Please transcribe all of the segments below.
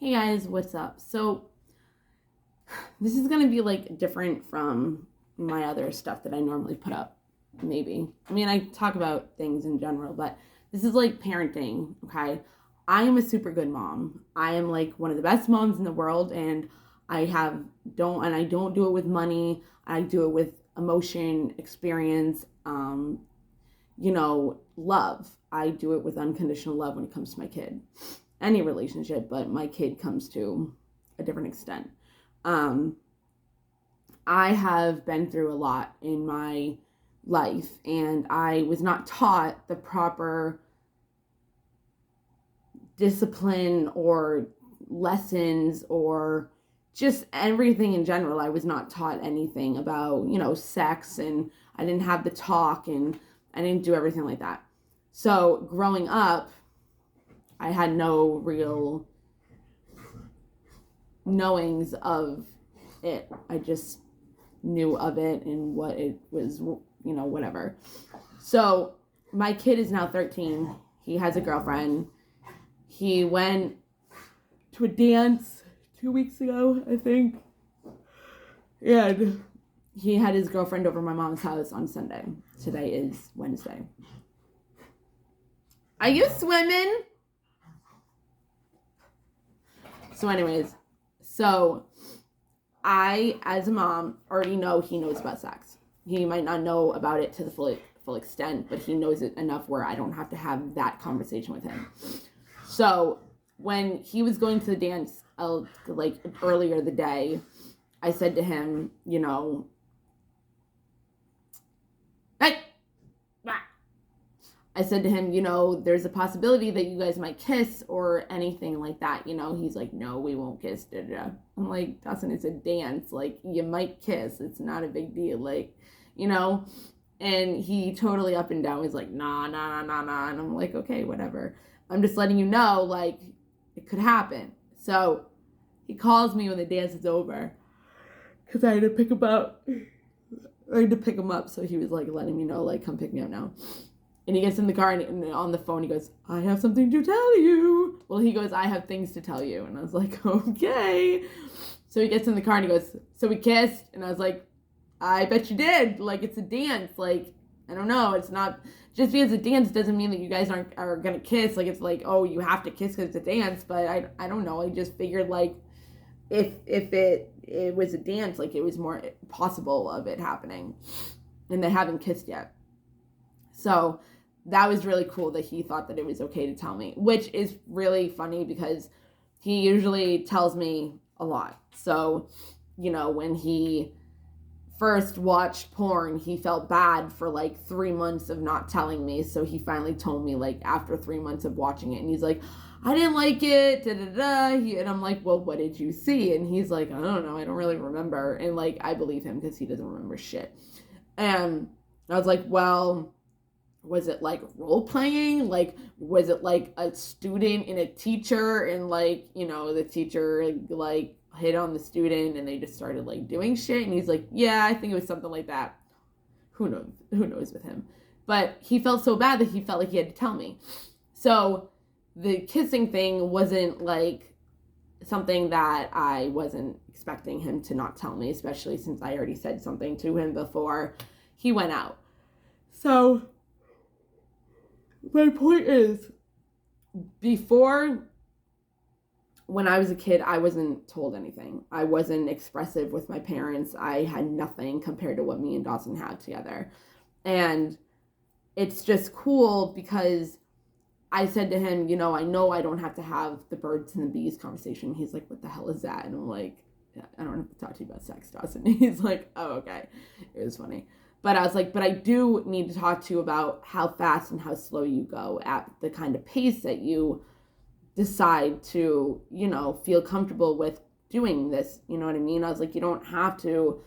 Hey guys, what's up? So, this is gonna be like different from my other stuff that I normally put up, maybe. I mean, I talk about things in general, but this is like parenting, okay? I am a super good mom. I am like one of the best moms in the world, and I don't do it with money. I do it with emotion, experience, love. I do it with unconditional love when it comes to my kid. Any relationship, but my kid comes to a different extent. Um, I have been through a lot in my life, and I was not taught the proper discipline or lessons or just everything in general. I was not taught anything about, sex, and I didn't have the talk, and I didn't do everything like that. So growing up, I had no real knowings of it. I just knew of it and what it was, whatever. So my kid is now 13. He has a girlfriend. He went to a dance 2 weeks ago, I think. And he had his girlfriend over my mom's house on Sunday. Today is Wednesday. Are you swimming? So anyways, I, as a mom, already know he knows about sex. He might not know about it to the full extent, but he knows it enough where I don't have to have that conversation with him. So when he was going to the dance, like earlier the day, I said to him, hey, I said to him, there's a possibility that you guys might kiss or anything like that. He's like, no, we won't kiss. Da, da. I'm like, Dustin, it's a dance. Like, you might kiss. It's not a big deal. Like, and he totally up and down was like, nah, nah, nah, nah, nah. And I'm like, okay, whatever. I'm just letting you know, like, it could happen. So he calls me when the dance is over because I had to pick him up. I had to pick him up. So he was like letting me know, like, come pick me up now. And he gets in the car and on the phone he goes, I have something to tell you. Well, he goes, I have things to tell you. And I was like, okay. So he gets in the car and he goes, so we kissed? And I was like, I bet you did. Like, it's a dance. Like, I don't know. It's not, just because it's a dance doesn't mean that you guys are going to kiss. Like, it's like, oh, you have to kiss because it's a dance. But I don't know. I just figured, like, if it was a dance, like, it was more possible of it happening. And they haven't kissed yet. So that was really cool that he thought that it was okay to tell me, which is really funny because he usually tells me a lot. So, when he first watched porn, he felt bad for like 3 months of not telling me. So he finally told me, like, after 3 months of watching it, and he's like, I didn't like it, da da da. And I'm like, well, what did you see? And he's like, I don't know, I don't really remember. And like, I believe him because he doesn't remember shit. And I was like, well, was it like role playing? Like, was it like a student and a teacher, and like, the teacher like hit on the student and they just started like doing shit? And he's like, yeah, I think it was something like that. Who knows with him? But he felt so bad that he felt like he had to tell me. So the kissing thing wasn't like something that I wasn't expecting him to not tell me, especially since I already said something to him before he went out. So my point is, before, when I was a kid, I wasn't told anything. I wasn't expressive with my parents. I had nothing compared to what me and Dawson had together. And it's just cool because I said to him, I know I don't have to have the birds and the bees conversation. He's like, what the hell is that? And I'm like, yeah, I don't have to talk to you about sex, Dawson. And he's like, oh, okay. It was funny. But I was like, but I do need to talk to you about how fast and how slow you go at the kind of pace that you decide to, feel comfortable with doing this. You know what I mean? I was like, you don't have to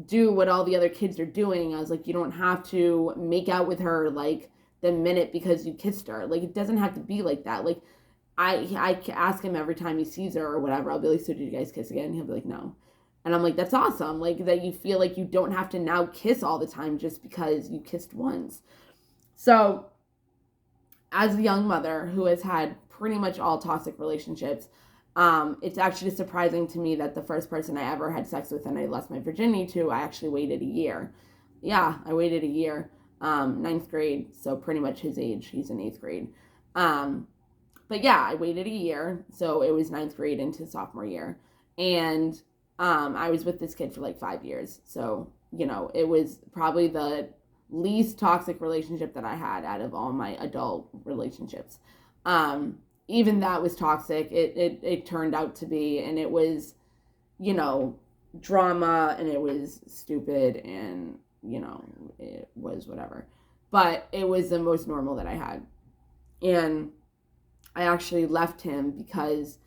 do what all the other kids are doing. I was like, you don't have to make out with her like the minute because you kissed her. Like, it doesn't have to be like that. Like, I ask him every time he sees her or whatever, I'll be like, so did you guys kiss again? And he'll be like, no. And I'm like, that's awesome. Like, that you feel like you don't have to now kiss all the time just because you kissed once. So, as a young mother who has had pretty much all toxic relationships, It's actually surprising to me that the first person I ever had sex with and I lost my virginity to, I actually waited a year. Yeah, I waited a year. Ninth grade, so pretty much his age. He's in eighth grade. Um, but yeah, I waited a year, so it was ninth grade into sophomore year, and I was with this kid for like 5 years. So it was probably the least toxic relationship that I had out of all my adult relationships. Even that was toxic. It turned out to be, and it was, you know, drama, and it was stupid, and it was whatever. But it was the most normal that I had, and I actually left him because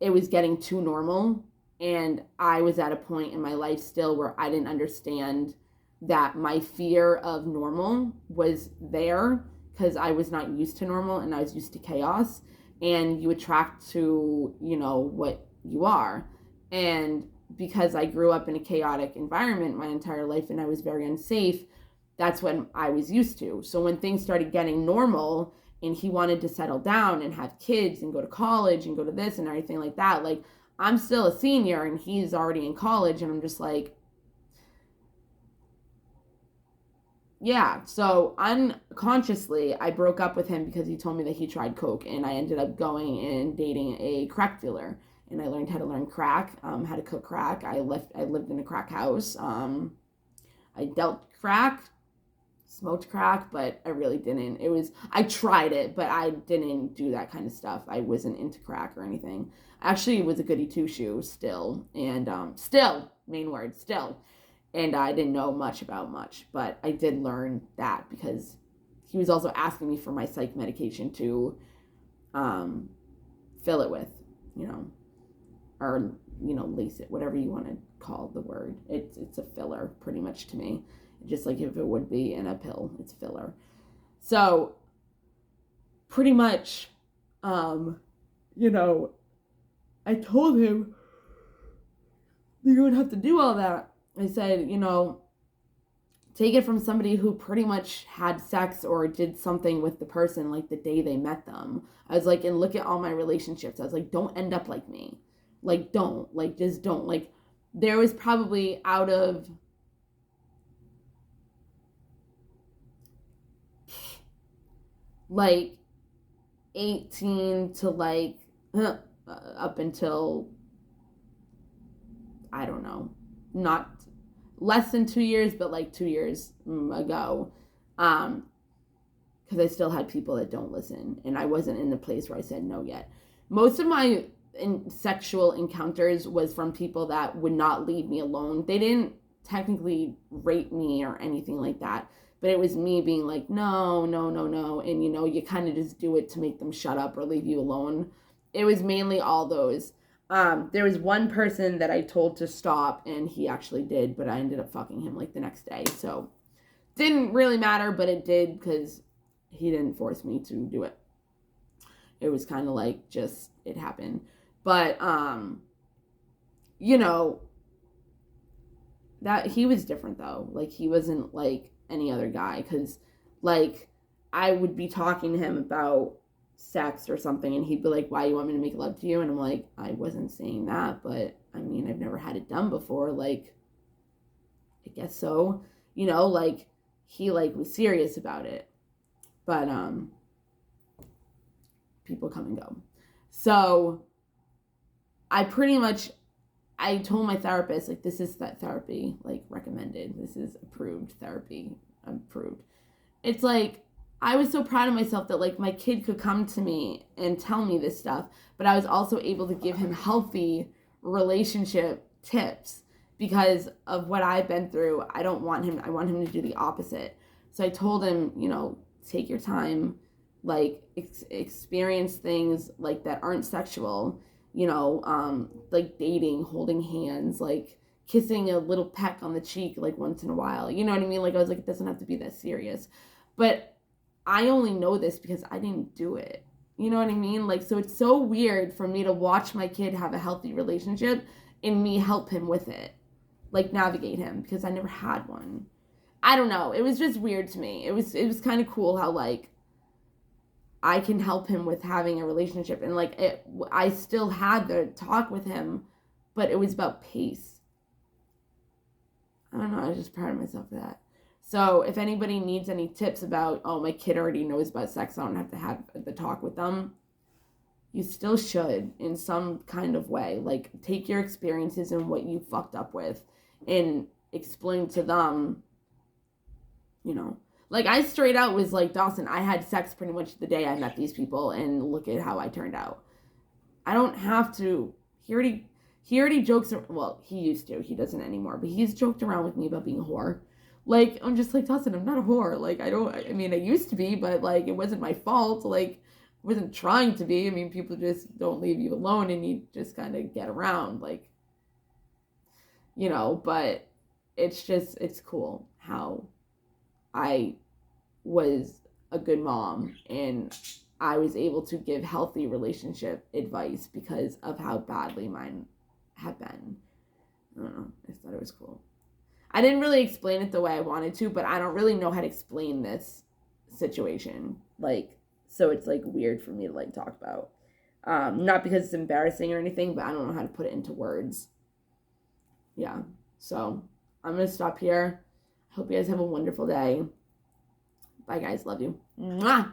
it was getting too normal, and I was at a point in my life still where I didn't understand that my fear of normal was there because I was not used to normal and I was used to chaos, and you attract to what you are. And because I grew up in a chaotic environment my entire life and I was very unsafe, that's what I was used to. So when things started getting normal and he wanted to settle down and have kids and go to college and go to this and everything like that, like, I'm still a senior and he's already in college, and I'm just like, yeah. So unconsciously, I broke up with him because he told me that he tried coke, and I ended up going and dating a crack dealer, and I learned how to learn crack, how to cook crack. I lived in a crack house. I dealt crack, smoked crack, but I really didn't. I tried it, but I didn't do that kind of stuff. I wasn't into crack or anything. Actually, it was a goody two shoe still, and still, main word, still. And I didn't know much about much, but I did learn that because he was also asking me for my psych medication to fill it with, or lace it, whatever you want to call the word. It's a filler pretty much to me, just like if it would be in a pill. It's filler. So pretty much, I told him you would have to do all that. I said, take it from somebody who pretty much had sex or did something with the person like the day they met them. I was like, and look at all my relationships. I was like, don't end up like me. Like, don't. Like, just don't. Like, there was probably out of like 18 to like up until, I don't know, not less than 2 years, but like 2 years ago, because I still had people that don't listen, and I wasn't in the place where I said no yet. Most of my sexual encounters was from people that would not leave me alone. They didn't technically rape me or anything like that, but it was me being like, no, no, no, no, and you kind of just do it to make them shut up or leave you alone. It was mainly all those. There was one person that I told to stop, and he actually did, but I ended up fucking him like the next day. So didn't really matter, but it did because he didn't force me to do it. It was kind of like just it happened. But that he was different though. Like, he wasn't like any other guy, because like I would be talking to him about sex or something, and he'd be like, why you want me to make love to you? And I'm like, I wasn't saying that, but I mean, I've never had it done before, like, I guess so, like, he like was serious about it. But people come and go. So I told my therapist, like, this is that therapy, like, recommended, this is approved therapy, approved. It's like, I was so proud of myself that like my kid could come to me and tell me this stuff, but I was also able to give him healthy relationship tips because of what I've been through. I want him to do the opposite. So I told him, take your time, like experience things like that aren't sexual, like dating, holding hands, like kissing a little peck on the cheek like once in a while. You know what I mean? Like, I was like, it doesn't have to be that serious. But I only know this because I didn't do it. You know what I mean? Like, so it's so weird for me to watch my kid have a healthy relationship and me help him with it. Like, navigate him, because I never had one. I don't know. It was just weird to me. It was kind of cool how, like, I can help him with having a relationship. And like I still had the talk with him, but it was about pace. I don't know, I was just proud of myself for that. So if anybody needs any tips about, oh, my kid already knows about sex, I don't have to have the talk with them, you still should in some kind of way. Like, take your experiences and what you fucked up with and explain to them, you know. Like, I straight out was like, Dawson, I had sex pretty much the day I met these people, and look at how I turned out. I don't have to. He already jokes. Well, he used to. He doesn't anymore. But he's joked around with me about being a whore. Like, I'm just like, Dawson, I'm not a whore. Like, I mean, I used to be, but like, it wasn't my fault. Like, I wasn't trying to be. I mean, people just don't leave you alone, and you just kind of get around. Like, but it's cool how I was a good mom and I was able to give healthy relationship advice because of how badly mine have been. I don't know. I thought it was cool. I didn't really explain it the way I wanted to, but I don't really know how to explain this situation. Like, so it's like weird for me to like talk about. Not because it's embarrassing or anything, but I don't know how to put it into words. Yeah. So I'm going to stop here. Hope you guys have a wonderful day. Bye, guys. Love you. Mwah!